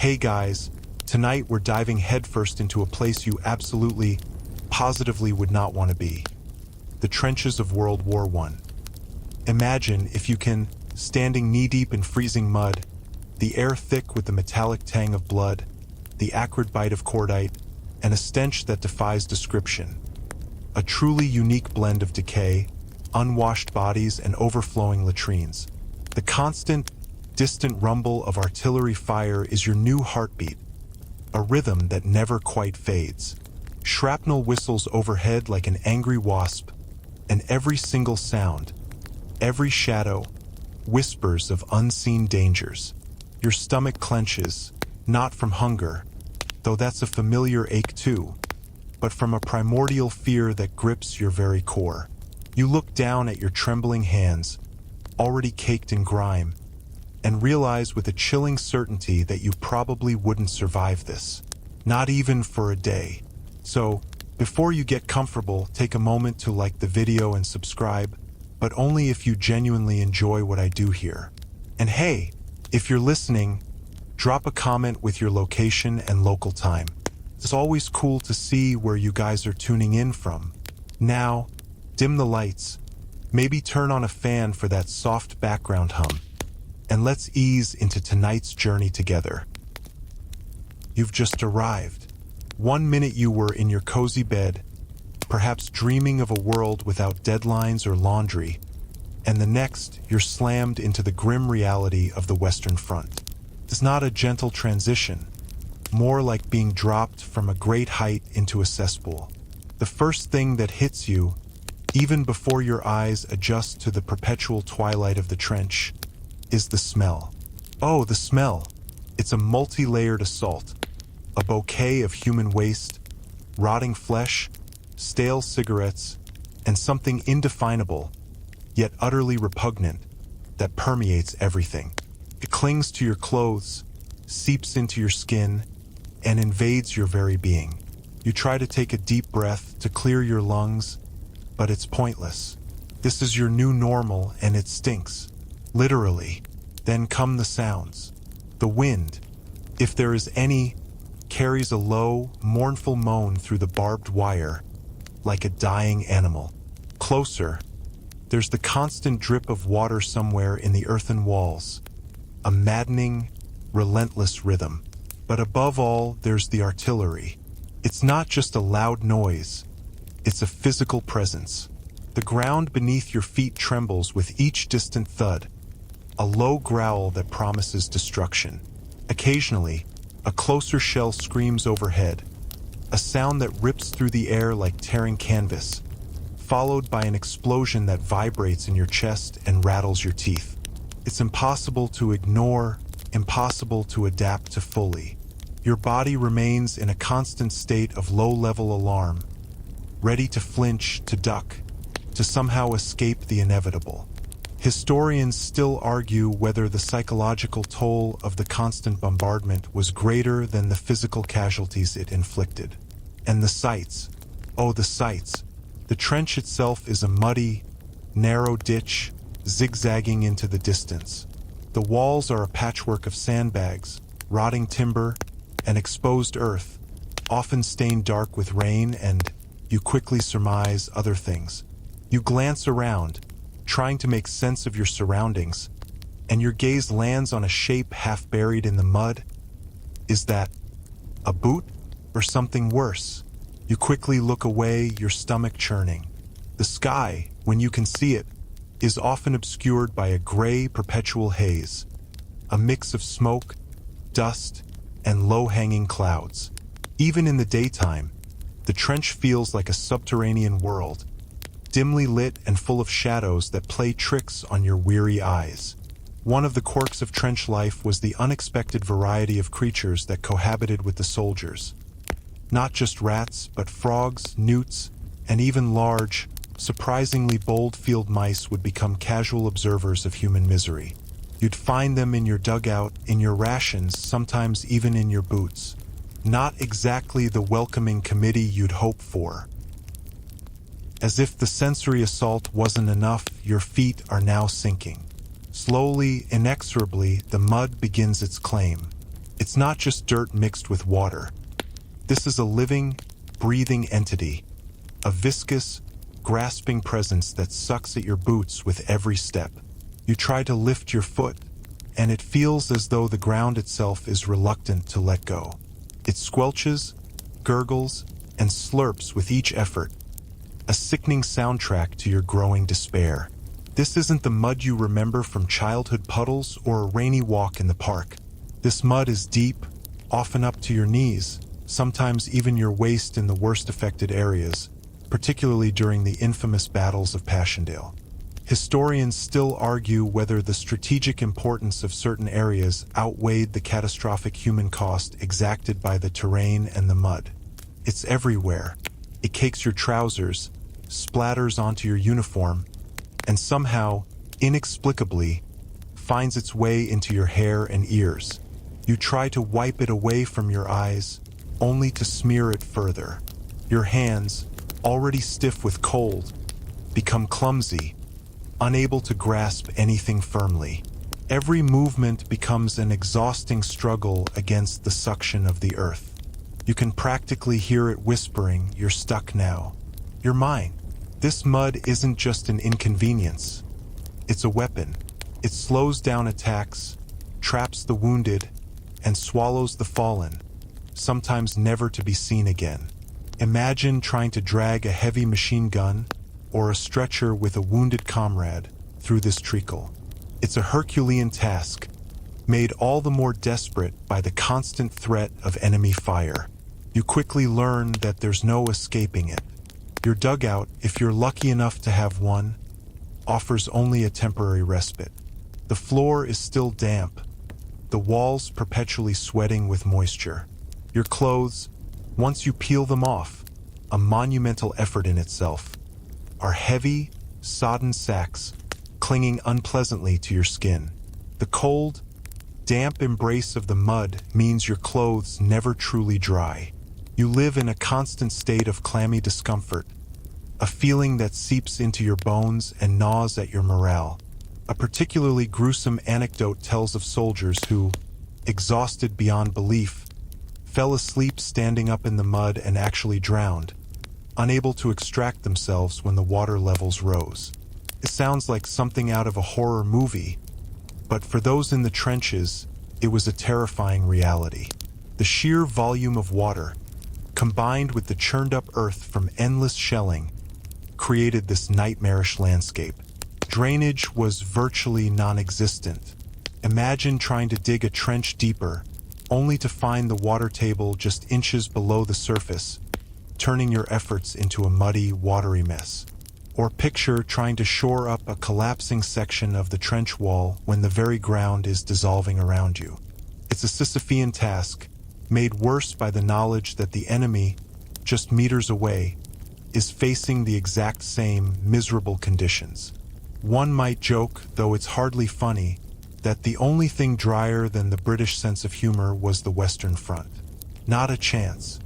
Hey guys, tonight we're diving headfirst into a place you absolutely, positively would not want to be. The trenches of World War I. Imagine, if you can, standing knee-deep in freezing mud, the air thick with the metallic tang of blood, the acrid bite of cordite, and a stench that defies description. A truly unique blend of decay, unwashed bodies, and overflowing latrines. The constant, distant rumble of artillery fire is your new heartbeat, a rhythm that never quite fades. Shrapnel whistles overhead like an angry wasp, and every single sound, every shadow, whispers of unseen dangers. Your stomach clenches, not from hunger, though that's a familiar ache too, but from a primordial fear that grips your very core. You look down at your trembling hands, already caked in grime, and realize with a chilling certainty that you probably wouldn't survive this, not even for a day. So, before you get comfortable, take a moment to like the video and subscribe, but only if you genuinely enjoy what I do here. And hey, if you're listening, drop a comment with your location and local time. It's always cool to see where you guys are tuning in from. Now, dim the lights, maybe turn on a fan for that soft background hum, and let's ease into tonight's journey together. You've just arrived. 1 minute you were in your cozy bed, perhaps dreaming of a world without deadlines or laundry, and the next you're slammed into the grim reality of the Western Front. It's not a gentle transition, more like being dropped from a great height into a cesspool. The first thing that hits you, even before your eyes adjust to the perpetual twilight of the trench, is the smell. Oh, the smell. It's a multi-layered assault. A bouquet of human waste, rotting flesh, stale cigarettes, and something indefinable, yet utterly repugnant, that permeates everything. It clings to your clothes, seeps into your skin, and invades your very being. You try to take a deep breath to clear your lungs, but it's pointless. This is your new normal, and it stinks. Literally. Then come the sounds. The wind, if there is any, carries a low, mournful moan through the barbed wire, like a dying animal. Closer, there's the constant drip of water somewhere in the earthen walls, a maddening, relentless rhythm. But above all, there's the artillery. It's not just a loud noise, it's a physical presence. The ground beneath your feet trembles with each distant thud, a low growl that promises destruction. Occasionally, a closer shell screams overhead, a sound that rips through the air like tearing canvas, followed by an explosion that vibrates in your chest and rattles your teeth. It's impossible to ignore, impossible to adapt to fully. Your body remains in a constant state of low-level alarm, ready to flinch, to duck, to somehow escape the inevitable. Historians still argue whether the psychological toll of the constant bombardment was greater than the physical casualties it inflicted. And the sights, oh the sights. The trench itself is a muddy, narrow ditch, zigzagging into the distance. The walls are a patchwork of sandbags, rotting timber, and exposed earth, often stained dark with rain, and you quickly surmise other things. You glance around, trying to make sense of your surroundings, and your gaze lands on a shape half buried in the mud. Is that a boot or something worse? You quickly look away, your stomach churning. The sky, when you can see it, is often obscured by a gray, perpetual haze, a mix of smoke, dust, and low-hanging clouds. Even in the daytime, the trench feels like a subterranean world, dimly lit and full of shadows that play tricks on your weary eyes. One of the quirks of trench life was the unexpected variety of creatures that cohabited with the soldiers. Not just rats, but frogs, newts, and even large, surprisingly bold field mice would become casual observers of human misery. You'd find them in your dugout, in your rations, sometimes even in your boots. Not exactly the welcoming committee you'd hope for. As if the sensory assault wasn't enough, your feet are now sinking. Slowly, inexorably, the mud begins its claim. It's not just dirt mixed with water. This is a living, breathing entity, a viscous, grasping presence that sucks at your boots with every step. You try to lift your foot, and it feels as though the ground itself is reluctant to let go. It squelches, gurgles, and slurps with each effort, a sickening soundtrack to your growing despair. This isn't the mud you remember from childhood puddles or a rainy walk in the park. This mud is deep, often up to your knees, sometimes even your waist in the worst affected areas, particularly during the infamous battles of Passchendaele. Historians still argue whether the strategic importance of certain areas outweighed the catastrophic human cost exacted by the terrain and the mud. It's everywhere. It cakes your trousers, splatters onto your uniform, and somehow, inexplicably, finds its way into your hair and ears. You try to wipe it away from your eyes, only to smear it further. Your hands, already stiff with cold, become clumsy, unable to grasp anything firmly. Every movement becomes an exhausting struggle against the suction of the earth. You can practically hear it whispering, "You're stuck now. You're mine." This mud isn't just an inconvenience. It's a weapon. It slows down attacks, traps the wounded, and swallows the fallen, sometimes never to be seen again. Imagine trying to drag a heavy machine gun or a stretcher with a wounded comrade through this treacle. It's a Herculean task, made all the more desperate by the constant threat of enemy fire. You quickly learn that there's no escaping it. Your dugout, if you're lucky enough to have one, offers only a temporary respite. The floor is still damp, the walls perpetually sweating with moisture. Your clothes, once you peel them off, a monumental effort in itself, are heavy, sodden sacks clinging unpleasantly to your skin. The cold, damp embrace of the mud means your clothes never truly dry. You live in a constant state of clammy discomfort, a feeling that seeps into your bones and gnaws at your morale. A particularly gruesome anecdote tells of soldiers who, exhausted beyond belief, fell asleep standing up in the mud and actually drowned, unable to extract themselves when the water levels rose. It sounds like something out of a horror movie, but for those in the trenches, it was a terrifying reality. The sheer volume of water, combined with the churned-up earth from endless shelling, created this nightmarish landscape. Drainage was virtually non-existent. Imagine trying to dig a trench deeper, only to find the water table just inches below the surface, turning your efforts into a muddy, watery mess. Or picture trying to shore up a collapsing section of the trench wall when the very ground is dissolving around you. It's a Sisyphean task, made worse by the knowledge that the enemy, just meters away, is facing the exact same miserable conditions. One might joke, though it's hardly funny, that the only thing drier than the British sense of humor was the Western Front. Not a chance.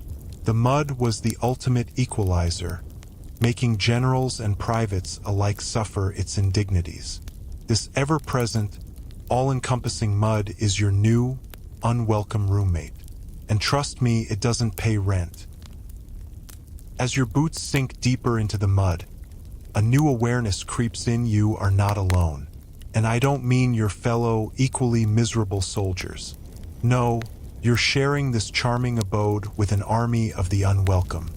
The mud was the ultimate equalizer, making generals and privates alike suffer its indignities. This ever-present, all-encompassing mud is your new, unwelcome roommate. And trust me, it doesn't pay rent. As your boots sink deeper into the mud, a new awareness creeps in: you are not alone. And I don't mean your fellow, equally miserable soldiers. No, you're sharing this charming abode with an army of the unwelcome.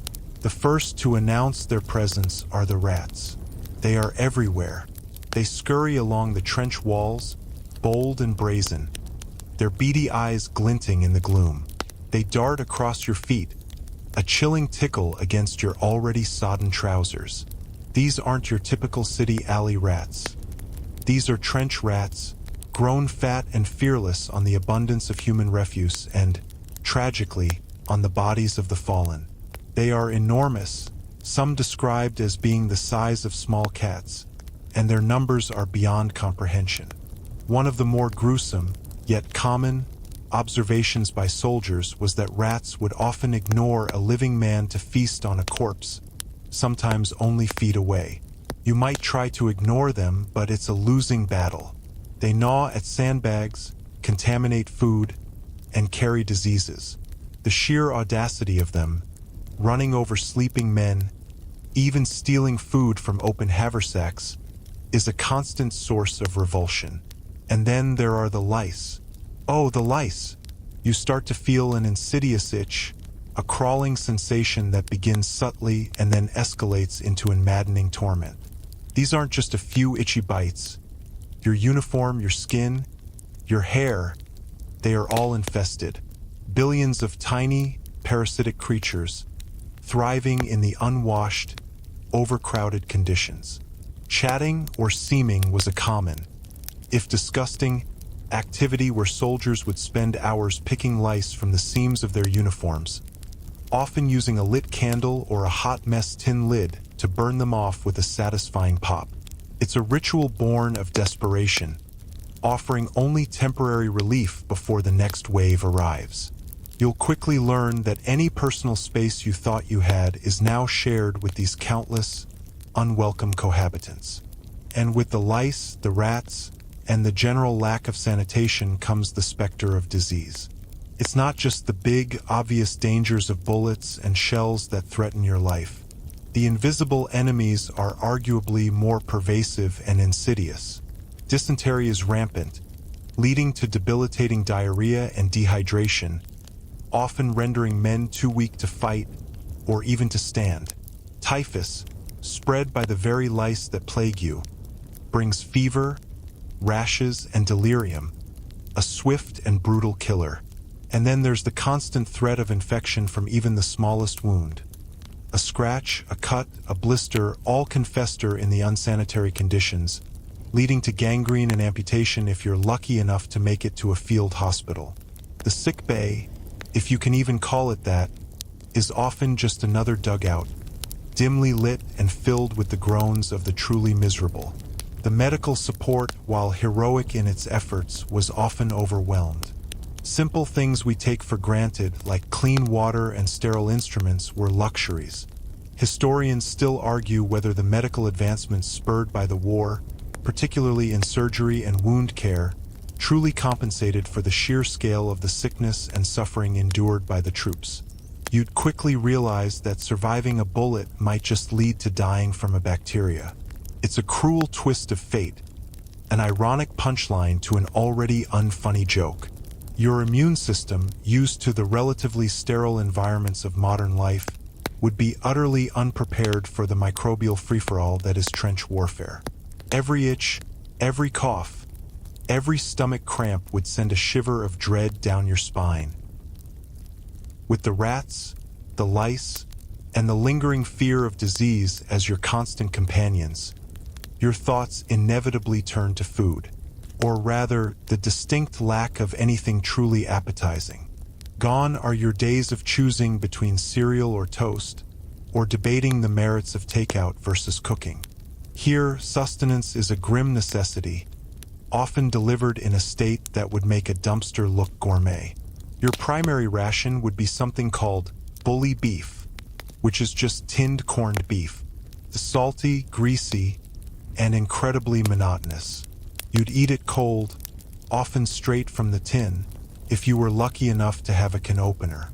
The first to announce their presence are the rats. They are everywhere. They scurry along the trench walls, bold and brazen, their beady eyes glinting in the gloom. They dart across your feet, a chilling tickle against your already sodden trousers. These aren't your typical city alley rats. These are trench rats, grown fat and fearless on the abundance of human refuse and, tragically, on the bodies of the fallen. They are enormous, some described as being the size of small cats, and their numbers are beyond comprehension. One of the more gruesome, yet common, observations by soldiers was that rats would often ignore a living man to feast on a corpse, sometimes only feet away. You might try to ignore them, but it's a losing battle. They gnaw at sandbags, contaminate food, and carry diseases. The sheer audacity of them, running over sleeping men, even stealing food from open haversacks, is a constant source of revulsion. And then there are the lice. Oh, the lice! You start to feel an insidious itch, a crawling sensation that begins subtly and then escalates into a maddening torment. These aren't just a few itchy bites. Your uniform, your skin, your hair, they are all infested. Billions of tiny, parasitic creatures, thriving in the unwashed, overcrowded conditions. Chatting or seaming was a common, if disgusting, activity where soldiers would spend hours picking lice from the seams of their uniforms, often using a lit candle or a hot mess tin lid to burn them off with a satisfying pop. It's a ritual born of desperation, offering only temporary relief before the next wave arrives. You'll quickly learn that any personal space you thought you had is now shared with these countless, unwelcome cohabitants. And with the lice, the rats, and the general lack of sanitation comes the specter of disease. It's not just the big, obvious dangers of bullets and shells that threaten your life. The invisible enemies are arguably more pervasive and insidious. Dysentery is rampant, leading to debilitating diarrhea and dehydration, often rendering men too weak to fight or even to stand. Typhus, spread by the very lice that plague you, brings fever, rashes, and delirium, a swift and brutal killer. And then there's the constant threat of infection from even the smallest wound. A scratch, a cut, a blister all can fester in the unsanitary conditions, leading to gangrene and amputation if you're lucky enough to make it to a field hospital. The sick bay, if you can even call it that, is often just another dugout, dimly lit and filled with the groans of the truly miserable. The medical support, while heroic in its efforts, was often overwhelmed. Simple things we take for granted, like clean water and sterile instruments, were luxuries. Historians still argue whether the medical advancements spurred by the war, particularly in surgery and wound care, truly compensated for the sheer scale of the sickness and suffering endured by the troops. You'd quickly realize that surviving a bullet might just lead to dying from a bacteria. It's a cruel twist of fate, an ironic punchline to an already unfunny joke. Your immune system, used to the relatively sterile environments of modern life, would be utterly unprepared for the microbial free-for-all that is trench warfare. Every itch, every cough, every stomach cramp would send a shiver of dread down your spine. With the rats, the lice, and the lingering fear of disease as your constant companions, your thoughts inevitably turn to food, or rather, the distinct lack of anything truly appetizing. Gone are your days of choosing between cereal or toast, or debating the merits of takeout versus cooking. Here, sustenance is a grim necessity, often delivered in a state that would make a dumpster look gourmet. Your primary ration would be something called bully beef, which is just tinned corned beef. The salty, greasy, and incredibly monotonous. You'd eat it cold, often straight from the tin, if you were lucky enough to have a can opener.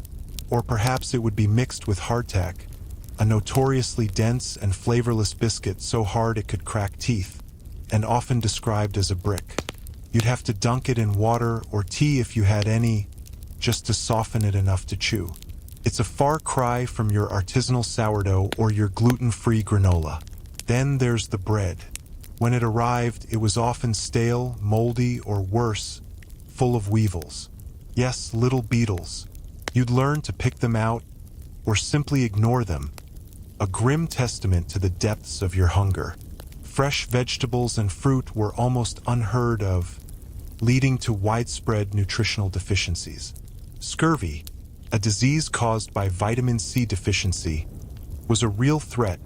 Or perhaps it would be mixed with hardtack, a notoriously dense and flavorless biscuit so hard it could crack teeth, and often described as a brick. You'd have to dunk it in water or tea if you had any, just to soften it enough to chew. It's a far cry from your artisanal sourdough or your gluten-free granola. Then there's the bread. When it arrived, it was often stale, moldy, or worse, full of weevils. Yes, little beetles. You'd learn to pick them out, or simply ignore them, a grim testament to the depths of your hunger. Fresh vegetables and fruit were almost unheard of, leading to widespread nutritional deficiencies. Scurvy, a disease caused by vitamin C deficiency, was a real threat,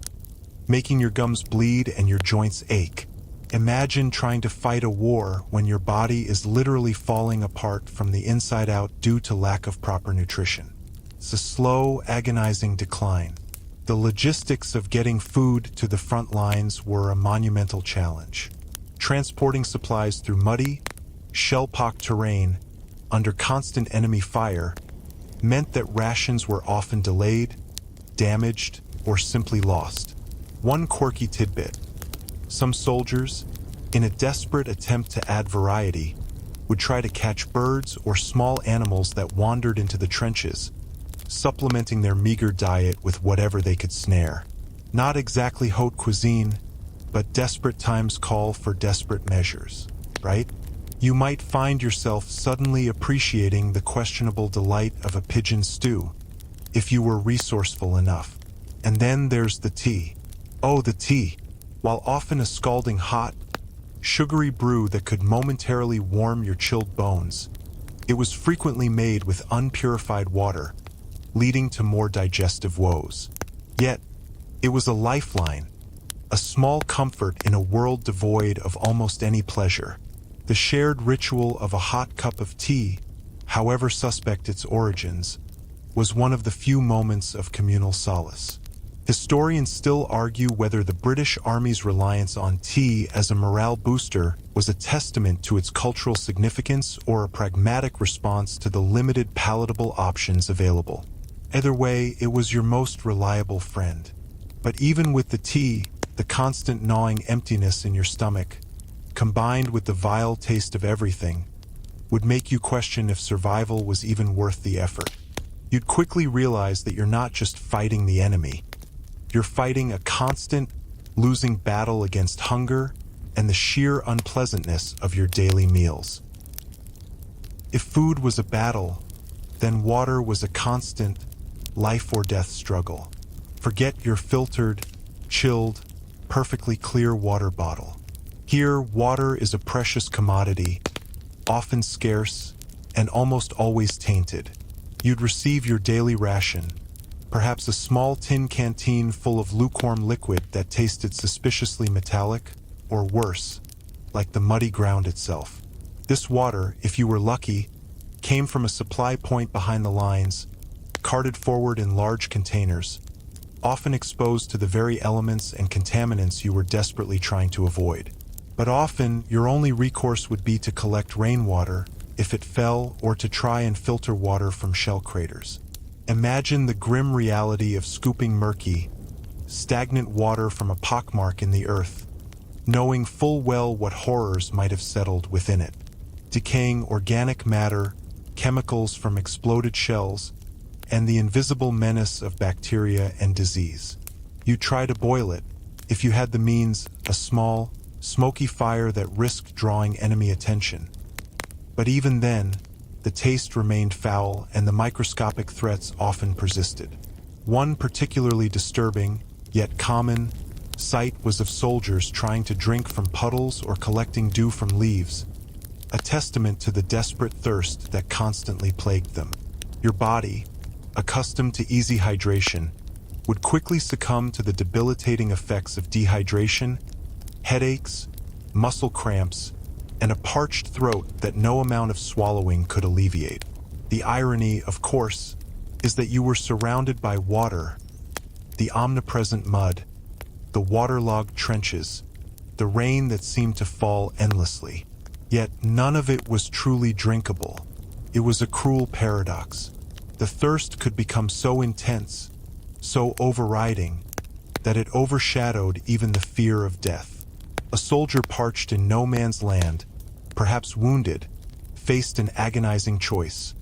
making your gums bleed and your joints ache. Imagine trying to fight a war when your body is literally falling apart from the inside out due to lack of proper nutrition. It's a slow, agonizing decline. The logistics of getting food to the front lines were a monumental challenge. Transporting supplies through muddy, shell-pocked terrain under constant enemy fire, meant that rations were often delayed, damaged, or simply lost. One quirky tidbit: some soldiers, in a desperate attempt to add variety, would try to catch birds or small animals that wandered into the trenches, supplementing their meager diet with whatever they could snare. Not exactly haute cuisine, but desperate times call for desperate measures, right? You might find yourself suddenly appreciating the questionable delight of a pigeon stew, if you were resourceful enough. And then there's the tea. Oh, the tea! While often a scalding hot, sugary brew that could momentarily warm your chilled bones, it was frequently made with unpurified water, leading to more digestive woes. Yet, it was a lifeline, a small comfort in a world devoid of almost any pleasure. The shared ritual of a hot cup of tea, however suspect its origins, was one of the few moments of communal solace. Historians still argue whether the British Army's reliance on tea as a morale booster was a testament to its cultural significance or a pragmatic response to the limited palatable options available. Either way, it was your most reliable friend. But even with the tea, the constant gnawing emptiness in your stomach, combined with the vile taste of everything, would make you question if survival was even worth the effort. You'd quickly realize that you're not just fighting the enemy. You're fighting a constant, losing battle against hunger and the sheer unpleasantness of your daily meals. If food was a battle, then water was a constant, life-or-death struggle. Forget your filtered, chilled, perfectly clear water bottle. Here, water is a precious commodity, often scarce, and almost always tainted. You'd receive your daily ration, perhaps a small tin canteen full of lukewarm liquid that tasted suspiciously metallic, or worse, like the muddy ground itself. This water, if you were lucky, came from a supply point behind the lines, carted forward in large containers, often exposed to the very elements and contaminants you were desperately trying to avoid. But often, your only recourse would be to collect rainwater, if it fell, or to try and filter water from shell craters. Imagine the grim reality of scooping murky, stagnant water from a pockmark in the earth, knowing full well what horrors might have settled within it. Decaying organic matter, chemicals from exploded shells, and the invisible menace of bacteria and disease. You try to boil it, if you had the means, a small, smoky fire that risked drawing enemy attention. But even then, the taste remained foul and the microscopic threats often persisted. One particularly disturbing, yet common, sight was of soldiers trying to drink from puddles or collecting dew from leaves, a testament to the desperate thirst that constantly plagued them. Your body, accustomed to easy hydration, would quickly succumb to the debilitating effects of dehydration, headaches, muscle cramps, and a parched throat that no amount of swallowing could alleviate. The irony, of course, is that you were surrounded by water, the omnipresent mud, the waterlogged trenches, the rain that seemed to fall endlessly. Yet none of it was truly drinkable. It was a cruel paradox. The thirst could become so intense, so overriding, that it overshadowed even the fear of death. A soldier parched in no man's land, perhaps wounded, faced an agonizing choice.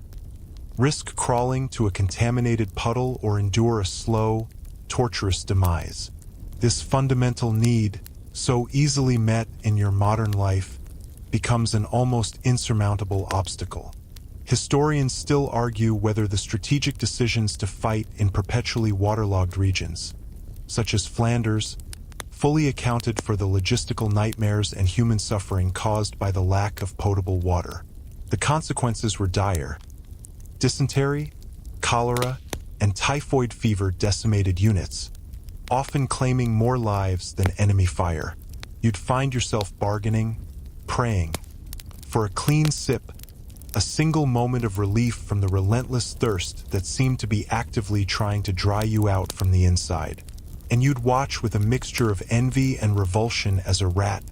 Risk crawling to a contaminated puddle or endure a slow, torturous demise. This fundamental need, so easily met in your modern life, becomes an almost insurmountable obstacle. Historians still argue whether the strategic decisions to fight in perpetually waterlogged regions, such as Flanders, fully accounted for the logistical nightmares and human suffering caused by the lack of potable water. The consequences were dire. Dysentery, cholera, and typhoid fever decimated units, often claiming more lives than enemy fire. You'd find yourself bargaining, praying, for a clean sip, a single moment of relief from the relentless thirst that seemed to be actively trying to dry you out from the inside. And you'd watch with a mixture of envy and revulsion as a rat,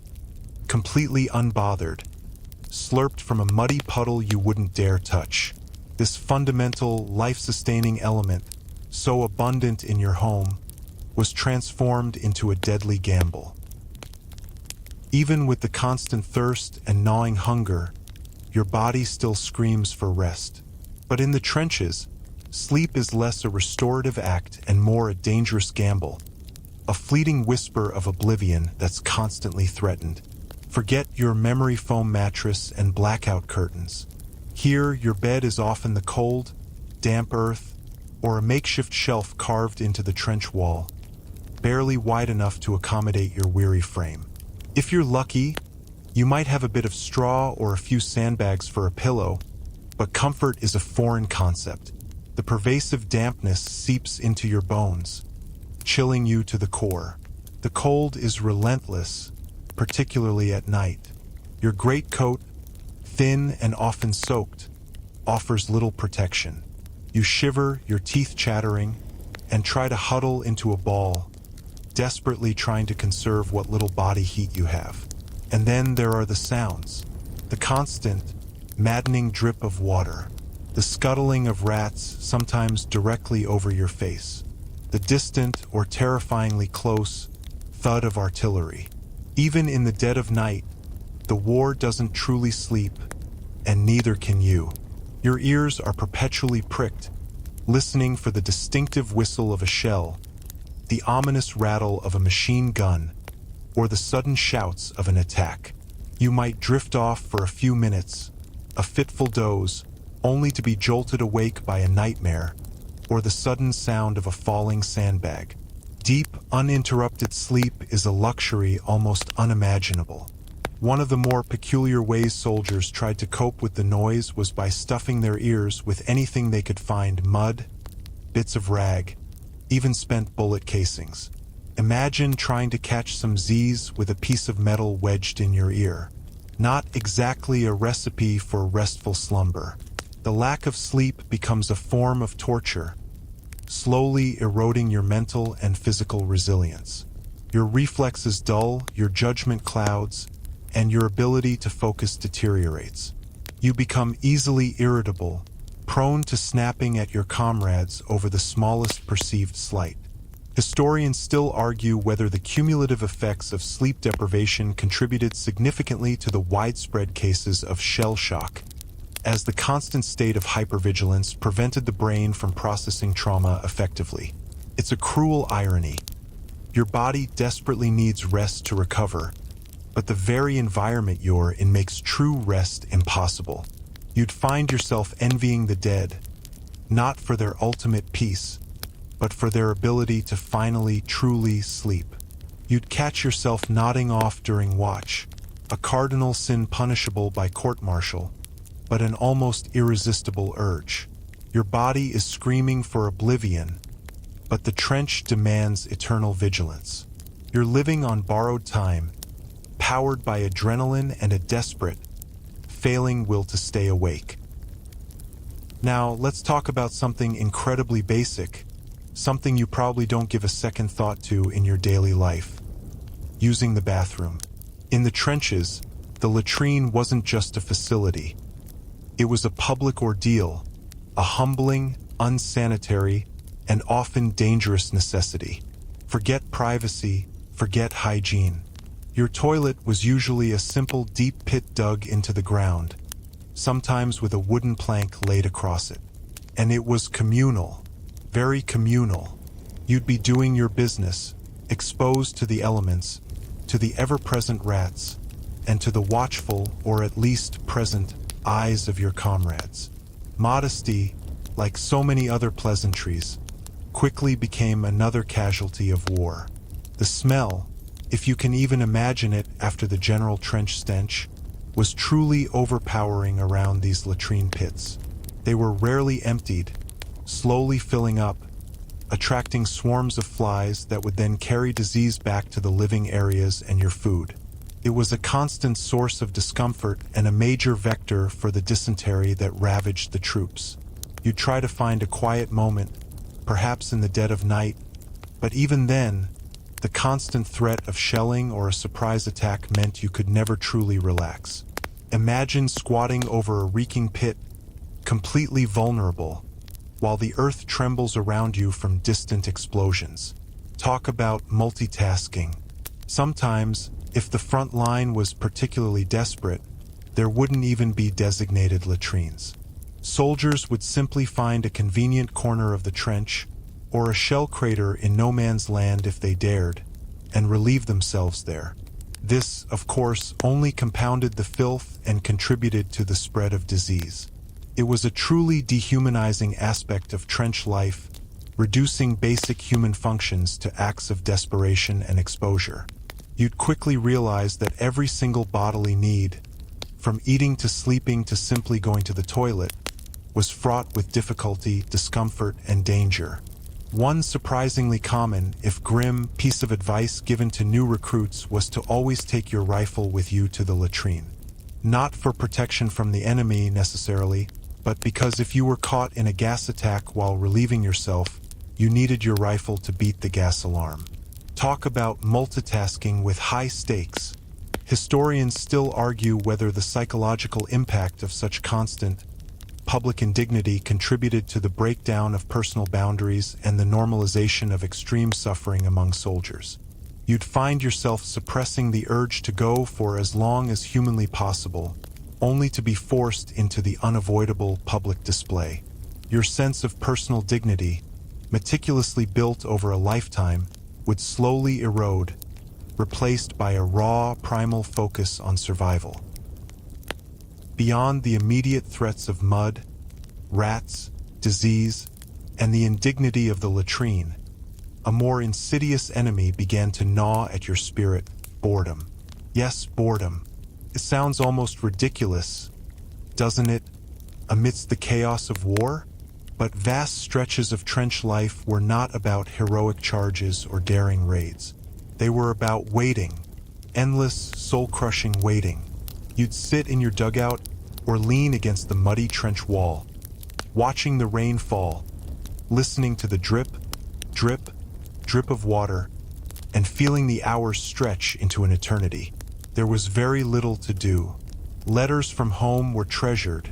completely unbothered, slurped from a muddy puddle you wouldn't dare touch. This fundamental, life-sustaining element, so abundant in your home, was transformed into a deadly gamble. Even with the constant thirst and gnawing hunger, your body still screams for rest. But in the trenches, sleep is less a restorative act and more a dangerous gamble, a fleeting whisper of oblivion that's constantly threatened. Forget your memory foam mattress and blackout curtains. Here, your bed is often the cold, damp earth, or a makeshift shelf carved into the trench wall, barely wide enough to accommodate your weary frame. If you're lucky, you might have a bit of straw or a few sandbags for a pillow, but comfort is a foreign concept. The pervasive dampness seeps into your bones, chilling you to the core. The cold is relentless, particularly at night. Your greatcoat, thin and often soaked, offers little protection. You shiver, your teeth chattering, and try to huddle into a ball, desperately trying to conserve what little body heat you have. And then there are the sounds, the constant, maddening drip of water, the scuttling of rats, sometimes directly over your face, the distant or terrifyingly close thud of artillery. Even in the dead of night, the war doesn't truly sleep, and neither can you. Your ears are perpetually pricked, listening for the distinctive whistle of a shell, the ominous rattle of a machine gun, or the sudden shouts of an attack. You might drift off for a few minutes, a fitful doze, only to be jolted awake by a nightmare, or the sudden sound of a falling sandbag. Deep, uninterrupted sleep is a luxury almost unimaginable. One of the more peculiar ways soldiers tried to cope with the noise was by stuffing their ears with anything they could find: mud, bits of rag, even spent bullet casings. Imagine trying to catch some Z's with a piece of metal wedged in your ear. Not exactly a recipe for restful slumber. The lack of sleep becomes a form of torture, slowly eroding your mental and physical resilience. Your reflexes dull, your judgment clouds, and your ability to focus deteriorates. You become easily irritable, prone to snapping at your comrades over the smallest perceived slight. Historians still argue whether the cumulative effects of sleep deprivation contributed significantly to the widespread cases of shell shock, as the constant state of hypervigilance prevented the brain from processing trauma effectively. It's a cruel irony. Your body desperately needs rest to recover, but the very environment you're in makes true rest impossible. You'd find yourself envying the dead, not for their ultimate peace, but for their ability to finally, truly sleep. You'd catch yourself nodding off during watch, a cardinal sin punishable by court-martial, but an almost irresistible urge. Your body is screaming for oblivion, but the trench demands eternal vigilance. You're living on borrowed time, powered by adrenaline and a desperate, failing will to stay awake. Now, let's talk about something incredibly basic, something you probably don't give a second thought to in your daily life: using the bathroom. In the trenches, the latrine wasn't just a facility. It was a public ordeal, a humbling, unsanitary, and often dangerous necessity. Forget privacy, forget hygiene. Your toilet was usually a simple deep pit dug into the ground, sometimes with a wooden plank laid across it. And it was communal, very communal. You'd be doing your business, exposed to the elements, to the ever-present rats, and to the watchful, or at least present, eyes of your comrades. Modesty, like so many other pleasantries, quickly became another casualty of war. The smell, if you can even imagine it after the general trench stench, was truly overpowering around these latrine pits. They were rarely emptied, slowly filling up, attracting swarms of flies that would then carry disease back to the living areas and your food. It was a constant source of discomfort and a major vector for the dysentery that ravaged the troops. You'd try to find a quiet moment, perhaps in the dead of night, but even then, the constant threat of shelling or a surprise attack meant you could never truly relax. Imagine squatting over a reeking pit, completely vulnerable, while the earth trembles around you from distant explosions. Talk about multitasking. Sometimes, if the front line was particularly desperate, there wouldn't even be designated latrines. Soldiers would simply find a convenient corner of the trench, or a shell crater in no man's land if they dared, and relieve themselves there. This, of course, only compounded the filth and contributed to the spread of disease. It was a truly dehumanizing aspect of trench life, reducing basic human functions to acts of desperation and exposure. You'd quickly realize that every single bodily need, from eating to sleeping to simply going to the toilet, was fraught with difficulty, discomfort, and danger. One surprisingly common, if grim, piece of advice given to new recruits was to always take your rifle with you to the latrine. Not for protection from the enemy necessarily, but because if you were caught in a gas attack while relieving yourself, you needed your rifle to beat the gas alarm. Talk about multitasking with high stakes. Historians still argue whether the psychological impact of such constant, public indignity contributed to the breakdown of personal boundaries and the normalization of extreme suffering among soldiers. You'd find yourself suppressing the urge to go for as long as humanly possible, only to be forced into the unavoidable public display. Your sense of personal dignity, meticulously built over a lifetime, would slowly erode, replaced by a raw, primal focus on survival. Beyond the immediate threats of mud, rats, disease, and the indignity of the latrine, a more insidious enemy began to gnaw at your spirit: boredom. Yes, boredom. It sounds almost ridiculous, doesn't it, amidst the chaos of war? But vast stretches of trench life were not about heroic charges or daring raids. They were about waiting, endless, soul-crushing waiting. You'd sit in your dugout or lean against the muddy trench wall, watching the rain fall, listening to the drip, drip, drip of water, and feeling the hours stretch into an eternity. There was very little to do. Letters from home were treasured,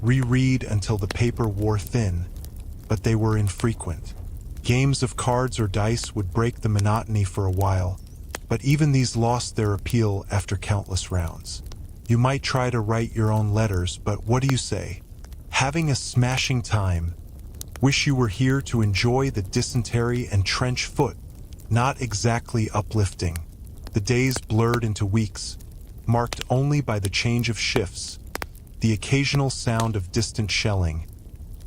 reread until the paper wore thin, but they were infrequent. Games of cards or dice would break the monotony for a while, but even these lost their appeal after countless rounds. You might try to write your own letters, but what do you say? Having a smashing time. Wish you were here to enjoy the dysentery and trench foot. Not exactly uplifting. The days blurred into weeks, marked only by the change of shifts, the occasional sound of distant shelling,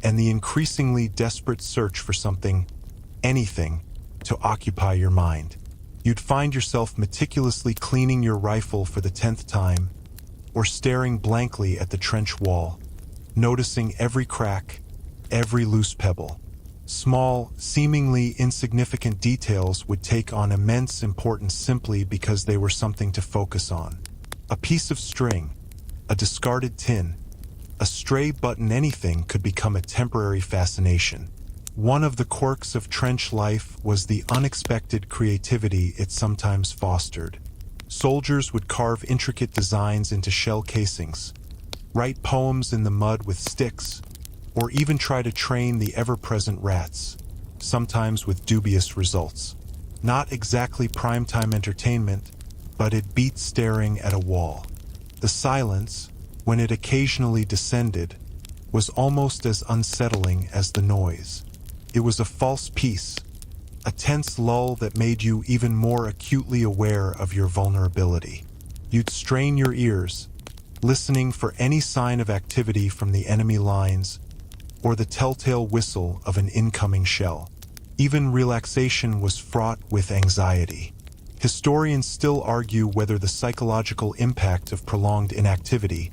and the increasingly desperate search for something, anything, to occupy your mind. You'd find yourself meticulously cleaning your rifle for the 10th time, or staring blankly at the trench wall, noticing every crack, every loose pebble. Small, seemingly insignificant details would take on immense importance simply because they were something to focus on. A piece of string, a discarded tin, a stray button, anything could become a temporary fascination. One of the quirks of trench life was the unexpected creativity it sometimes fostered. Soldiers would carve intricate designs into shell casings, write poems in the mud with sticks, or even try to train the ever-present rats, sometimes with dubious results. Not exactly primetime entertainment, but it beat staring at a wall. The silence, when it occasionally descended, was almost as unsettling as the noise. It was a false peace, a tense lull that made you even more acutely aware of your vulnerability. You'd strain your ears, listening for any sign of activity from the enemy lines, or the telltale whistle of an incoming shell. Even relaxation was fraught with anxiety. Historians still argue whether the psychological impact of prolonged inactivity,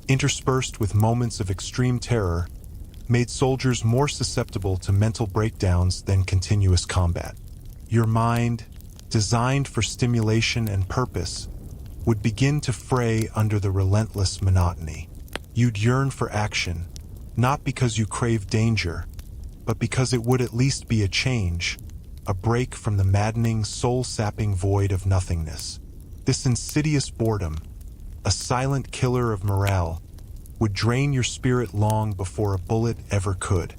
interspersed with moments of extreme terror, made soldiers more susceptible to mental breakdowns than continuous combat. Your mind, designed for stimulation and purpose, would begin to fray under the relentless monotony. You'd yearn for action, not because you craved danger, but because it would at least be a change, a break from the maddening, soul-sapping void of nothingness. This insidious boredom, a silent killer of morale, would drain your spirit long before a bullet ever could.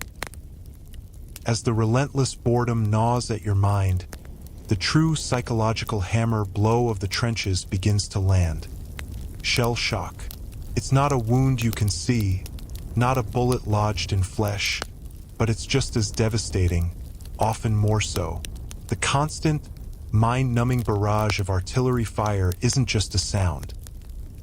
As the relentless boredom gnaws at your mind, the true psychological hammer blow of the trenches begins to land. Shell shock. It's not a wound you can see, not a bullet lodged in flesh, but it's just as devastating, often more so. The constant, mind-numbing barrage of artillery fire isn't just a sound.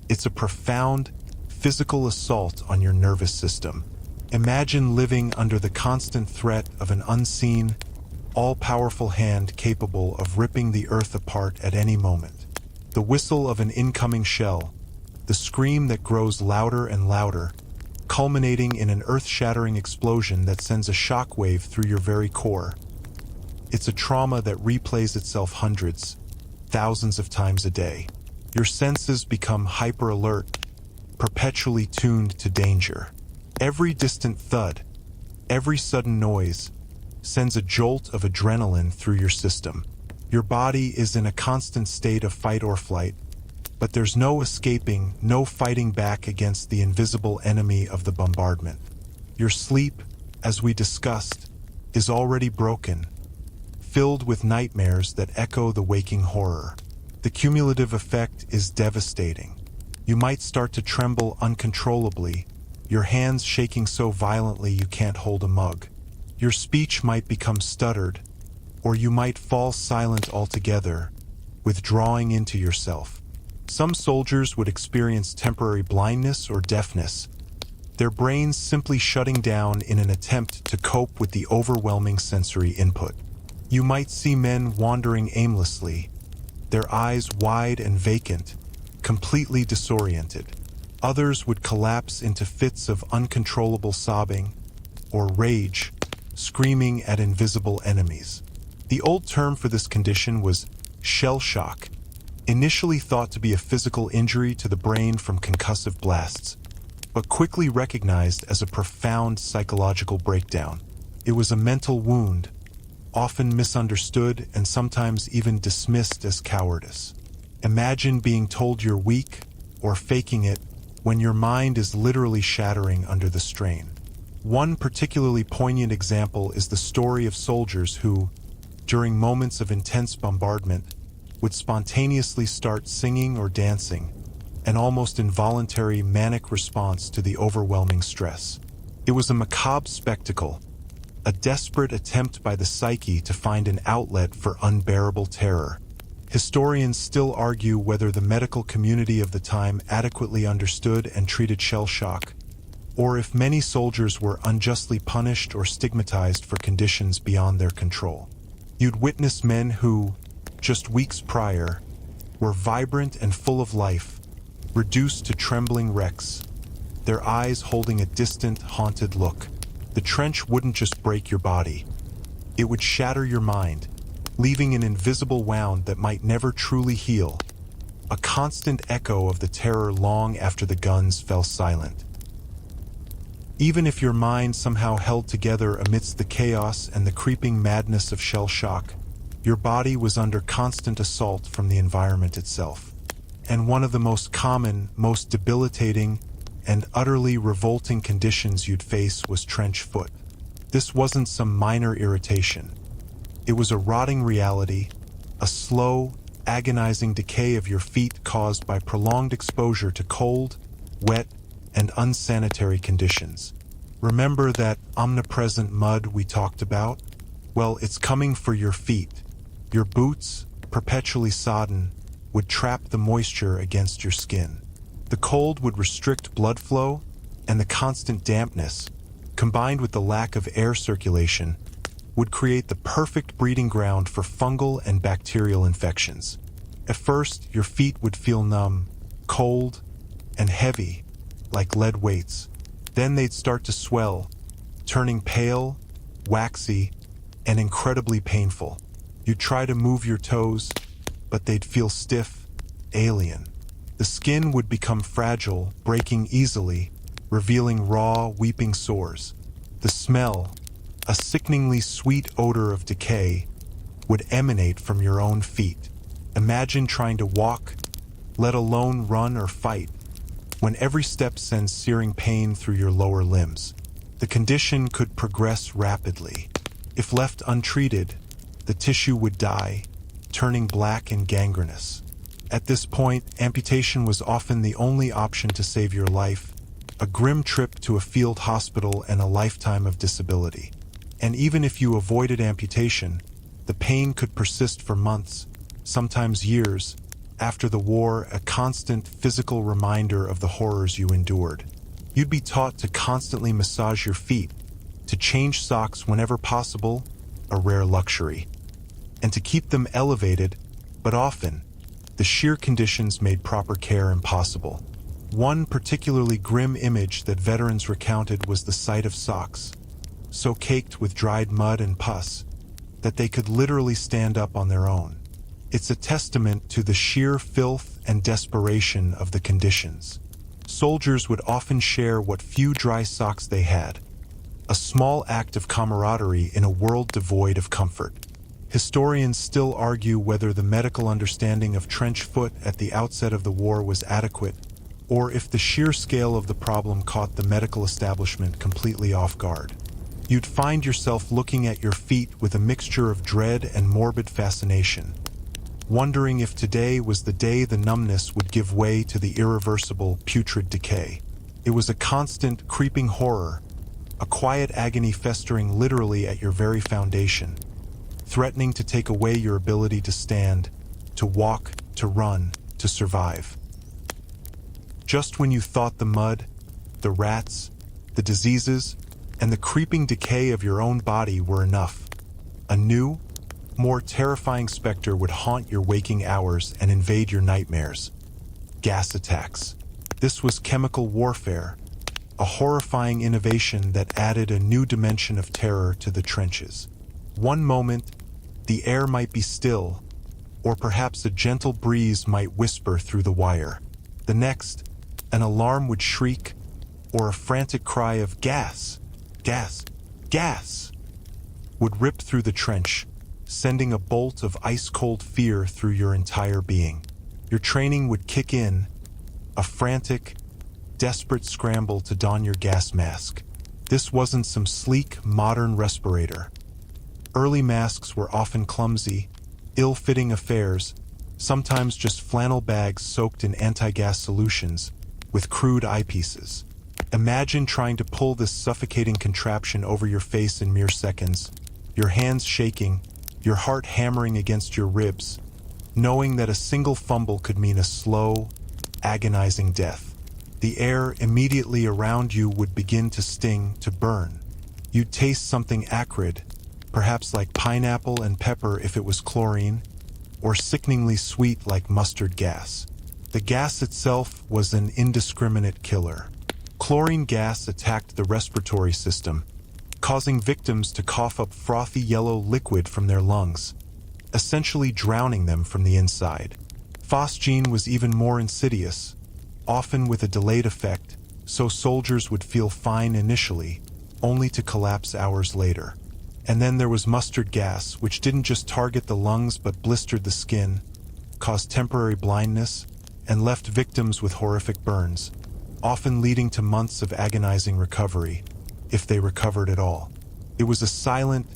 It's a profound, physical assault on your nervous system. Imagine living under the constant threat of an unseen, all-powerful hand capable of ripping the earth apart at any moment. The whistle of an incoming shell, the scream that grows louder and louder, culminating in an earth-shattering explosion that sends a shockwave through your very core. It's a trauma that replays itself hundreds, thousands of times a day. Your senses become hyper-alert, perpetually tuned to danger. Every distant thud, every sudden noise, sends a jolt of adrenaline through your system. Your body is in a constant state of fight or flight, but there's no escaping, no fighting back against the invisible enemy of the bombardment. Your sleep, as we discussed, is already broken, filled with nightmares that echo the waking horror. The cumulative effect is devastating. You might start to tremble uncontrollably, your hands shaking so violently you can't hold a mug. Your speech might become stuttered, or you might fall silent altogether, withdrawing into yourself. Some soldiers would experience temporary blindness or deafness, their brains simply shutting down in an attempt to cope with the overwhelming sensory input. You might see men wandering aimlessly, their eyes wide and vacant, completely disoriented. Others would collapse into fits of uncontrollable sobbing or rage, screaming at invisible enemies. The old term for this condition was shell shock, initially thought to be a physical injury to the brain from concussive blasts, but quickly recognized as a profound psychological breakdown. It was a mental wound, often misunderstood and sometimes even dismissed as cowardice. Imagine being told you're weak or faking it when your mind is literally shattering under the strain. One particularly poignant example is the story of soldiers who, during moments of intense bombardment, would spontaneously start singing or dancing, an almost involuntary manic response to the overwhelming stress. It was a macabre spectacle, a desperate attempt by the psyche to find an outlet for unbearable terror. Historians still argue whether the medical community of the time adequately understood and treated shell shock, or if many soldiers were unjustly punished or stigmatized for conditions beyond their control. You'd witness men who, just weeks prior, were vibrant and full of life, reduced to trembling wrecks, their eyes holding a distant, haunted look. The trench wouldn't just break your body, it would shatter your mind, leaving an invisible wound that might never truly heal, a constant echo of the terror long after the guns fell silent. Even if your mind somehow held together amidst the chaos and the creeping madness of shell shock, your body was under constant assault from the environment itself. And one of the most common, most debilitating, and utterly revolting conditions you'd face was trench foot. This wasn't some minor irritation. It was a rotting reality, a slow, agonizing decay of your feet caused by prolonged exposure to cold, wet, and unsanitary conditions. Remember that omnipresent mud we talked about? Well, it's coming for your feet. Your boots, perpetually sodden, would trap the moisture against your skin. The cold would restrict blood flow, and the constant dampness, combined with the lack of air circulation, would create the perfect breeding ground for fungal and bacterial infections. At first, your feet would feel numb, cold, and heavy, like lead weights. Then they'd start to swell, turning pale, waxy, and incredibly painful. You'd try to move your toes, but they'd feel stiff, alien. The skin would become fragile, breaking easily, revealing raw, weeping sores. The smell, a sickeningly sweet odor of decay, would emanate from your own feet. Imagine trying to walk, let alone run or fight, when every step sends searing pain through your lower limbs. The condition could progress rapidly. If left untreated, the tissue would die, turning black and gangrenous. At this point, amputation was often the only option to save your life, a grim trip to a field hospital and a lifetime of disability. And even if you avoided amputation, the pain could persist for months, sometimes years, after the war, a constant physical reminder of the horrors you endured. You'd be taught to constantly massage your feet, to change socks whenever possible, a rare luxury, and to keep them elevated, but often, the sheer conditions made proper care impossible. One particularly grim image that veterans recounted was the sight of socks, so caked with dried mud and pus, that they could literally stand up on their own. It's a testament to the sheer filth and desperation of the conditions. Soldiers would often share what few dry socks they had, a small act of camaraderie in a world devoid of comfort. Historians still argue whether the medical understanding of trench foot at the outset of the war was adequate, or if the sheer scale of the problem caught the medical establishment completely off guard. You'd find yourself looking at your feet with a mixture of dread and morbid fascination, wondering if today was the day the numbness would give way to the irreversible, putrid decay. It was a constant, creeping horror, a quiet agony festering literally at your very foundation, threatening to take away your ability to stand, to walk, to run, to survive. Just when you thought the mud, the rats, the diseases, and the creeping decay of your own body were enough, a new, more terrifying specter would haunt your waking hours and invade your nightmares. Gas attacks. This was chemical warfare, a horrifying innovation that added a new dimension of terror to the trenches. One moment, the air might be still, or perhaps a gentle breeze might whisper through the wire. The next, an alarm would shriek, or a frantic cry of gas, gas, gas, would rip through the trench, sending a bolt of ice-cold fear through your entire being. Your training would kick in, a frantic, desperate scramble to don your gas mask. This wasn't some sleek, modern respirator. Early masks were often clumsy, ill-fitting affairs, sometimes just flannel bags soaked in anti-gas solutions, with crude eyepieces. Imagine trying to pull this suffocating contraption over your face in mere seconds, your hands shaking, your heart hammering against your ribs, knowing that a single fumble could mean a slow, agonizing death. The air immediately around you would begin to sting, to burn. You'd taste something acrid, perhaps like pineapple and pepper if it was chlorine, or sickeningly sweet like mustard gas. The gas itself was an indiscriminate killer. Chlorine gas attacked the respiratory system, causing victims to cough up frothy yellow liquid from their lungs, essentially drowning them from the inside. Phosgene was even more insidious, often with a delayed effect, so soldiers would feel fine initially, only to collapse hours later. And then there was mustard gas, which didn't just target the lungs but blistered the skin, caused temporary blindness, and left victims with horrific burns, often leading to months of agonizing recovery, if they recovered at all. It was a silent,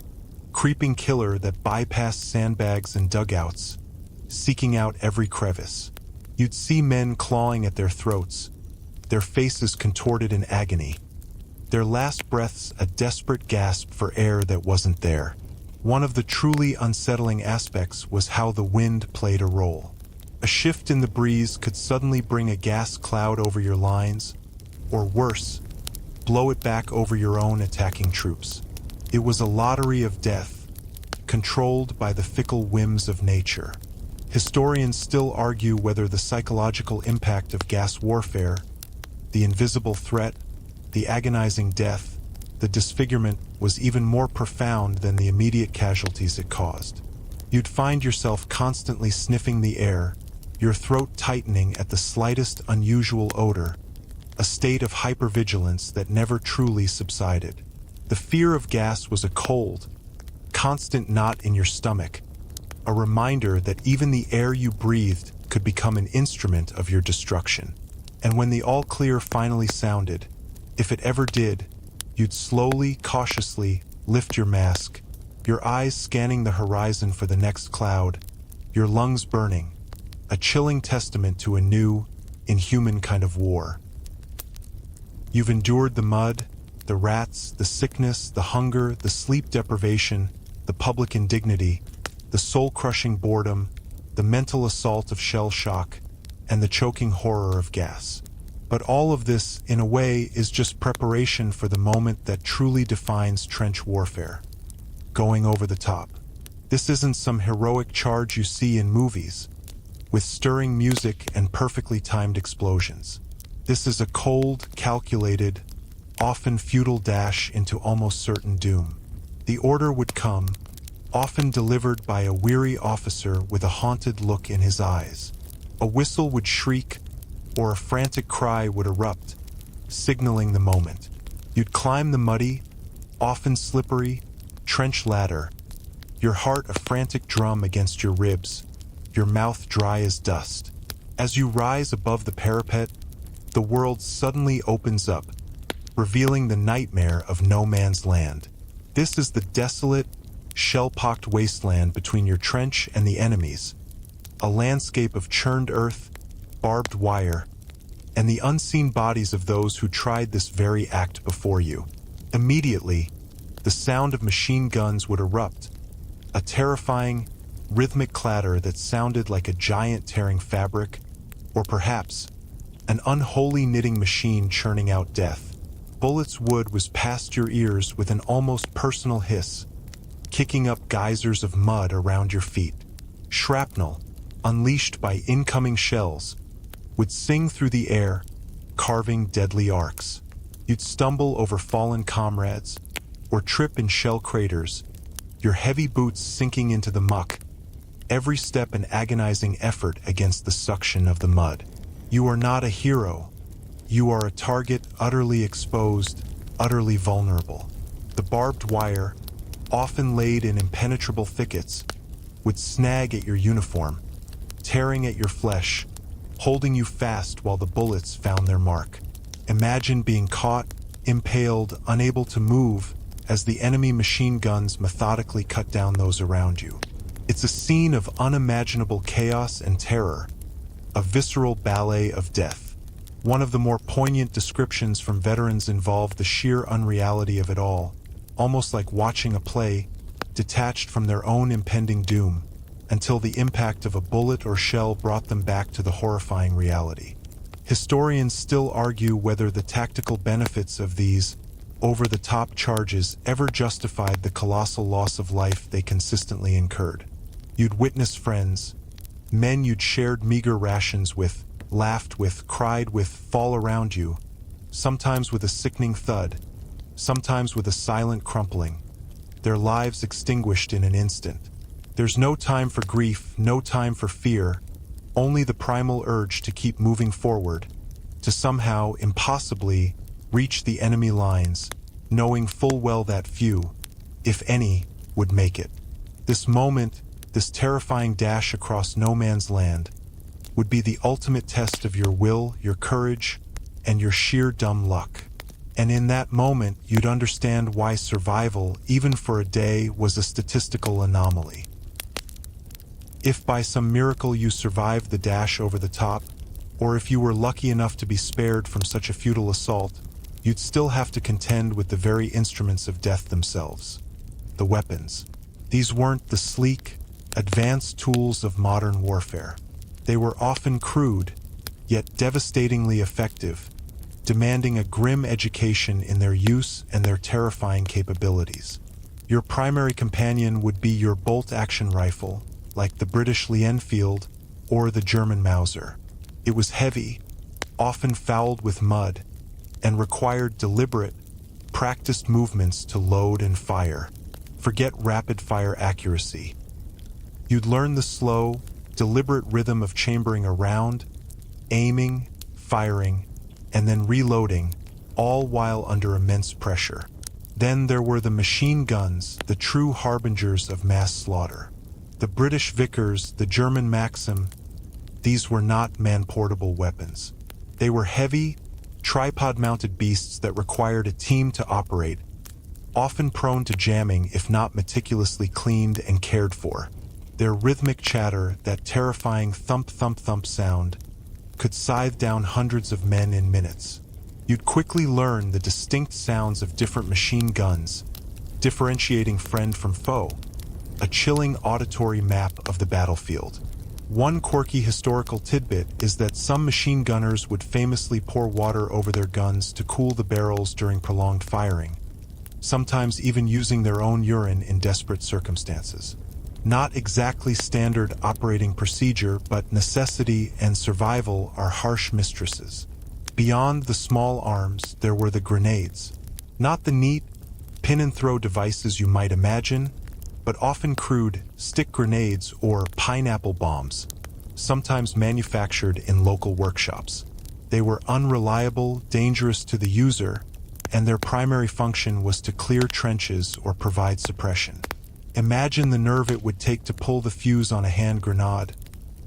creeping killer that bypassed sandbags and dugouts, seeking out every crevice. You'd see men clawing at their throats, their faces contorted in agony, their last breaths a desperate gasp for air that wasn't there. One of the truly unsettling aspects was how the wind played a role. A shift in the breeze could suddenly bring a gas cloud over your lines, or worse, blow it back over your own attacking troops. It was a lottery of death, controlled by the fickle whims of nature. Historians still argue whether the psychological impact of gas warfare, the invisible threat, the agonizing death, the disfigurement was even more profound than the immediate casualties it caused. You'd find yourself constantly sniffing the air, your throat tightening at the slightest unusual odor, a state of hypervigilance that never truly subsided. The fear of gas was a cold, constant knot in your stomach, a reminder that even the air you breathed could become an instrument of your destruction. And when the all-clear finally sounded, if it ever did, you'd slowly, cautiously lift your mask, your eyes scanning the horizon for the next cloud, your lungs burning, a chilling testament to a new, inhuman kind of war. You've endured the mud, the rats, the sickness, the hunger, the sleep deprivation, the public indignity, the soul-crushing boredom, the mental assault of shell shock, and the choking horror of gas. But all of this, in a way, is just preparation for the moment that truly defines trench warfare. Going over the top. This isn't some heroic charge you see in movies, with stirring music and perfectly timed explosions. This is a cold, calculated, often futile dash into almost certain doom. The order would come, often delivered by a weary officer with a haunted look in his eyes. A whistle would shriek, or a frantic cry would erupt, signaling the moment. You'd climb the muddy, often slippery, trench ladder, your heart a frantic drum against your ribs, your mouth dry as dust. As you rise above the parapet, the world suddenly opens up, revealing the nightmare of no man's land. This is the desolate, shell-pocked wasteland between your trench and the enemy's, a landscape of churned earth, barbed wire, and the unseen bodies of those who tried this very act before you. Immediately, the sound of machine guns would erupt, a terrifying, rhythmic clatter that sounded like a giant tearing fabric, or perhaps an unholy knitting machine churning out death. Bullets' wood was past your ears with an almost personal hiss, kicking up geysers of mud around your feet. Shrapnel, unleashed by incoming shells, would sing through the air, carving deadly arcs. You'd stumble over fallen comrades, or trip in shell craters, your heavy boots sinking into the muck, every step an agonizing effort against the suction of the mud. You are not a hero. You are a target utterly exposed, utterly vulnerable. The barbed wire, often laid in impenetrable thickets, would snag at your uniform, tearing at your flesh, holding you fast while the bullets found their mark. Imagine being caught, impaled, unable to move, as the enemy machine guns methodically cut down those around you. It's a scene of unimaginable chaos and terror, a visceral ballet of death. One of the more poignant descriptions from veterans involved the sheer unreality of it all, almost like watching a play, detached from their own impending doom, until the impact of a bullet or shell brought them back to the horrifying reality. Historians still argue whether the tactical benefits of these over-the-top charges ever justified the colossal loss of life they consistently incurred. You'd witness friends, men you'd shared meager rations with, laughed with, cried with, fall around you, sometimes with a sickening thud, sometimes with a silent crumpling, their lives extinguished in an instant. There's no time for grief, no time for fear, only the primal urge to keep moving forward, to somehow, impossibly, reach the enemy lines, knowing full well that few, if any, would make it. This moment, this terrifying dash across no man's land, would be the ultimate test of your will, your courage, and your sheer dumb luck. And in that moment, you'd understand why survival, even for a day, was a statistical anomaly. If by some miracle you survived the dash over the top, or if you were lucky enough to be spared from such a futile assault, you'd still have to contend with the very instruments of death themselves, the weapons. These weren't the sleek, advanced tools of modern warfare. They were often crude, yet devastatingly effective, demanding a grim education in their use and their terrifying capabilities. Your primary companion would be your bolt-action rifle, like the British Lee-Enfield or the German Mauser. It was heavy, often fouled with mud, and required deliberate, practiced movements to load and fire. Forget rapid-fire accuracy. You'd learn the slow, deliberate rhythm of chambering a round, aiming, firing, and then reloading, all while under immense pressure. Then there were the machine guns, the true harbingers of mass slaughter. The British Vickers, the German Maxim, these were not man-portable weapons. They were heavy, tripod-mounted beasts that required a team to operate, often prone to jamming if not meticulously cleaned and cared for. Their rhythmic chatter, that terrifying thump-thump-thump sound, could scythe down hundreds of men in minutes. You'd quickly learn the distinct sounds of different machine guns, differentiating friend from foe, a chilling auditory map of the battlefield. One quirky historical tidbit is that some machine gunners would famously pour water over their guns to cool the barrels during prolonged firing, sometimes even using their own urine in desperate circumstances. Not exactly standard operating procedure, but necessity and survival are harsh mistresses. Beyond the small arms, there were the grenades. Not the neat, pin-and-throw devices you might imagine, but often crude stick grenades or pineapple bombs, sometimes manufactured in local workshops. They were unreliable, dangerous to the user, and their primary function was to clear trenches or provide suppression. Imagine the nerve it would take to pull the fuse on a hand grenade,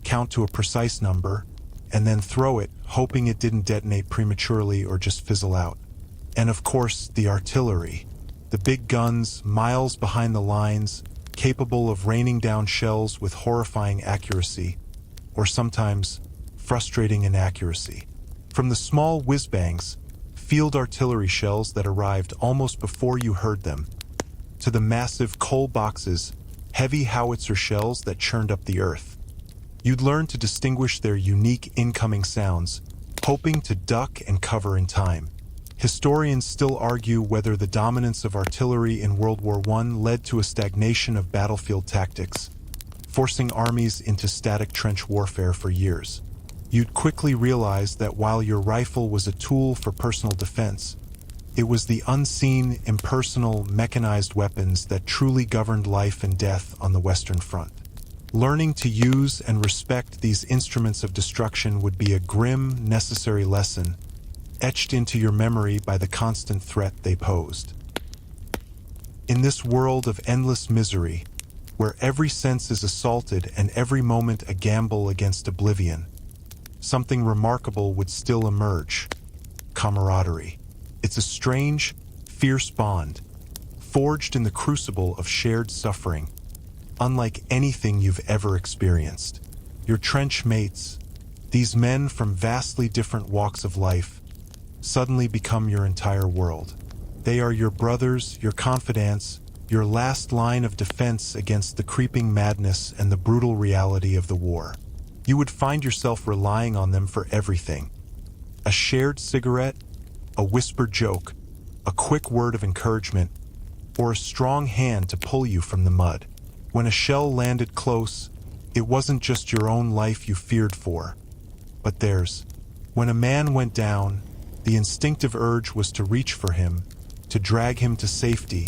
count to a precise number, and then throw it, hoping it didn't detonate prematurely or just fizzle out. And of course, the artillery. The big guns, miles behind the lines, capable of raining down shells with horrifying accuracy, or sometimes frustrating inaccuracy. From the small whiz-bangs, field artillery shells that arrived almost before you heard them, to the massive coal boxes, heavy howitzer shells that churned up the earth. You'd learn to distinguish their unique incoming sounds, hoping to duck and cover in time. Historians still argue whether the dominance of artillery in World War I led to a stagnation of battlefield tactics, forcing armies into static trench warfare for years. You'd quickly realize that while your rifle was a tool for personal defense, it was the unseen, impersonal, mechanized weapons that truly governed life and death on the Western Front. Learning to use and respect these instruments of destruction would be a grim, necessary lesson, etched into your memory by the constant threat they posed. In this world of endless misery, where every sense is assaulted and every moment a gamble against oblivion, something remarkable would still emerge: camaraderie. It's a strange, fierce bond, forged in the crucible of shared suffering, unlike anything you've ever experienced. Your trench mates, these men from vastly different walks of life, suddenly become your entire world. They are your brothers, your confidants, your last line of defense against the creeping madness and the brutal reality of the war. You would find yourself relying on them for everything: a shared cigarette, a whispered joke, a quick word of encouragement, or a strong hand to pull you from the mud. When a shell landed close, it wasn't just your own life you feared for, but theirs. When a man went down, the instinctive urge was to reach for him, to drag him to safety,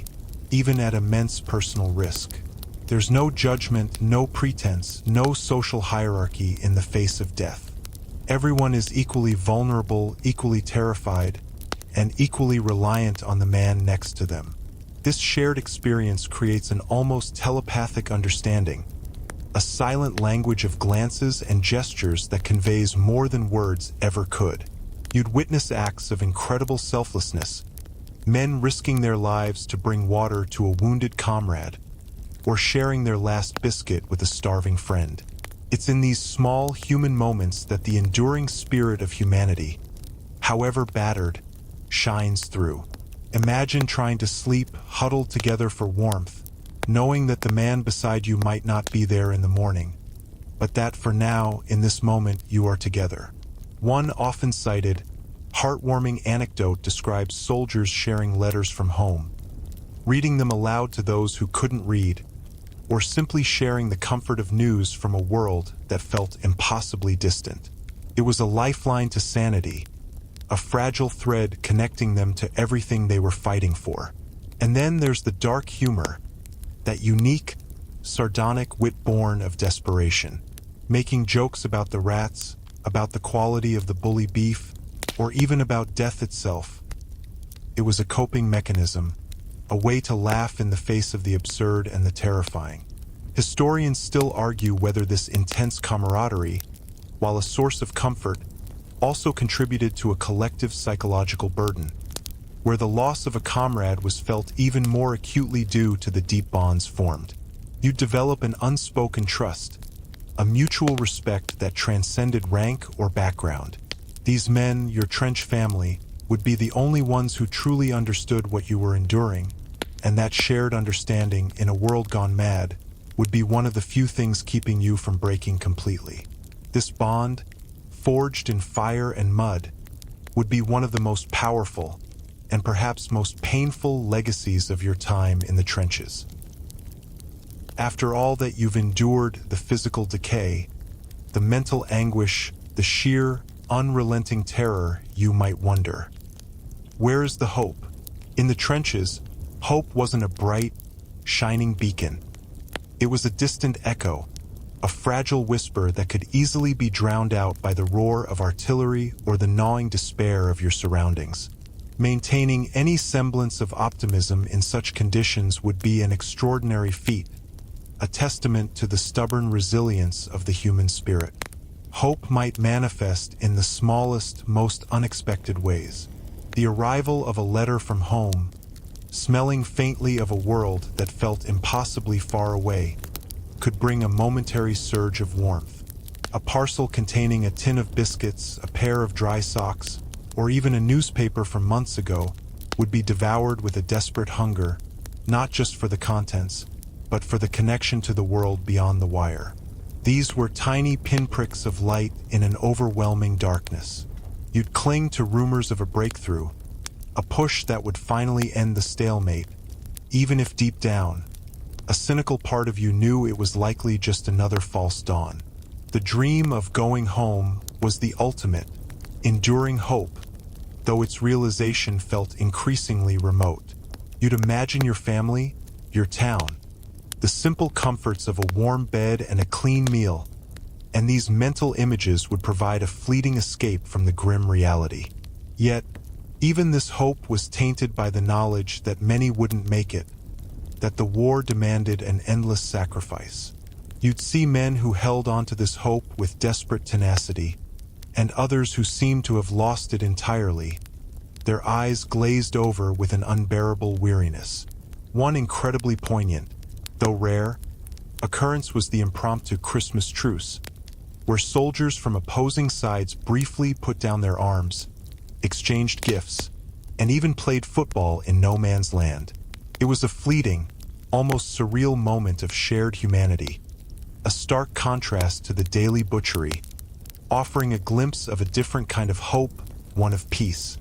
even at immense personal risk. There's no judgment, no pretense, no social hierarchy in the face of death. Everyone is equally vulnerable, equally terrified, and equally reliant on the man next to them. This shared experience creates an almost telepathic understanding, a silent language of glances and gestures that conveys more than words ever could. You'd witness acts of incredible selflessness, men risking their lives to bring water to a wounded comrade, or sharing their last biscuit with a starving friend. It's in these small human moments that the enduring spirit of humanity, however battered, shines through. Imagine trying to sleep huddled together for warmth, knowing that the man beside you might not be there in the morning, but that for now, in this moment, you are together. One often cited, heartwarming anecdote describes soldiers sharing letters from home, reading them aloud to those who couldn't read, or simply sharing the comfort of news from a world that felt impossibly distant. It was a lifeline to sanity, a fragile thread connecting them to everything they were fighting for. And then there's the dark humor, that unique, sardonic wit born of desperation, making jokes about the rats, about the quality of the bully beef, or even about death itself. It was a coping mechanism, a way to laugh in the face of the absurd and the terrifying. Historians still argue whether this intense camaraderie, while a source of comfort, also contributed to a collective psychological burden, where the loss of a comrade was felt even more acutely due to the deep bonds formed. You'd develop an unspoken trust, a mutual respect that transcended rank or background. These men, your trench family, would be the only ones who truly understood what you were enduring, and that shared understanding in a world gone mad would be one of the few things keeping you from breaking completely. This bond, forged in fire and mud, would be one of the most powerful and perhaps most painful legacies of your time in the trenches. After all that you've endured, the physical decay, the mental anguish, the sheer, unrelenting terror, you might wonder, where is the hope? In the trenches, hope wasn't a bright, shining beacon. It was a distant echo, a fragile whisper that could easily be drowned out by the roar of artillery or the gnawing despair of your surroundings. Maintaining any semblance of optimism in such conditions would be an extraordinary feat, a testament to the stubborn resilience of the human spirit. Hope might manifest in the smallest, most unexpected ways. The arrival of a letter from home, smelling faintly of a world that felt impossibly far away, could bring a momentary surge of warmth. A parcel containing a tin of biscuits, a pair of dry socks, or even a newspaper from months ago would be devoured with a desperate hunger, not just for the contents, but for the connection to the world beyond the wire. These were tiny pinpricks of light in an overwhelming darkness. You'd cling to rumors of a breakthrough, a push that would finally end the stalemate, even if deep down, a cynical part of you knew it was likely just another false dawn. The dream of going home was the ultimate, enduring hope, though its realization felt increasingly remote. You'd imagine your family, your town, the simple comforts of a warm bed and a clean meal, and these mental images would provide a fleeting escape from the grim reality. Yet, even this hope was tainted by the knowledge that many wouldn't make it, that the war demanded an endless sacrifice. You'd see men who held on to this hope with desperate tenacity, and others who seemed to have lost it entirely, their eyes glazed over with an unbearable weariness. One incredibly poignant, though rare, occurrence was the impromptu Christmas truce, where soldiers from opposing sides briefly put down their arms, exchanged gifts, and even played football in no man's land. It was a fleeting, almost surreal moment of shared humanity, a stark contrast to the daily butchery, offering a glimpse of a different kind of hope, one of peace,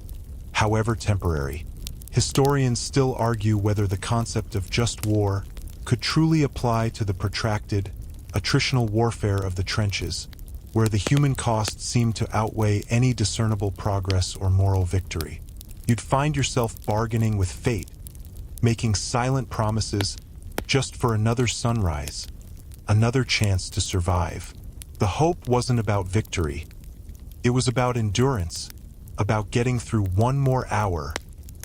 however temporary. Historians still argue whether the concept of just war could truly apply to the protracted, attritional warfare of the trenches, where the human cost seemed to outweigh any discernible progress or moral victory. You'd find yourself bargaining with fate, making silent promises just for another sunrise, another chance to survive. The hope wasn't about victory. It was about endurance, about getting through one more hour,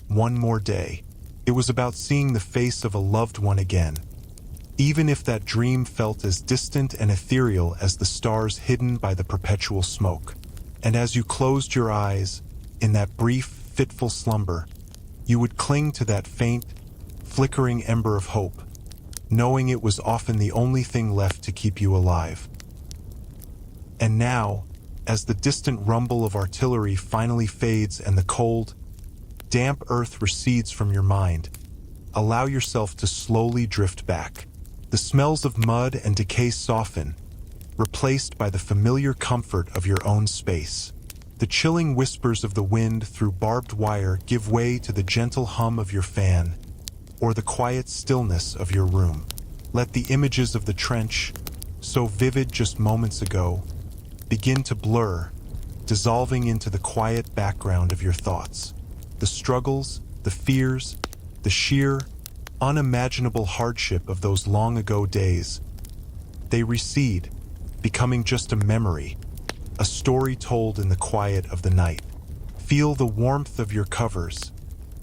one more day. It was about seeing the face of a loved one again, even if that dream felt as distant and ethereal as the stars hidden by the perpetual smoke. And as you closed your eyes, in that brief, fitful slumber, you would cling to that faint, flickering ember of hope, knowing it was often the only thing left to keep you alive. And now, as the distant rumble of artillery finally fades and the cold, damp earth recedes from your mind, allow yourself to slowly drift back. The smells of mud and decay soften, replaced by the familiar comfort of your own space. The chilling whispers of the wind through barbed wire give way to the gentle hum of your fan, or the quiet stillness of your room. Let the images of the trench, so vivid just moments ago, begin to blur, dissolving into the quiet background of your thoughts. The struggles, the fears, the sheer, unimaginable hardship of those long-ago days, they recede, becoming just a memory, a story told in the quiet of the night. Feel the warmth of your covers,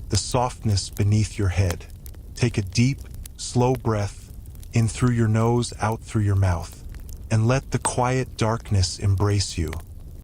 the softness beneath your head. Take a deep, slow breath, in through your nose, out through your mouth, and let the quiet darkness embrace you.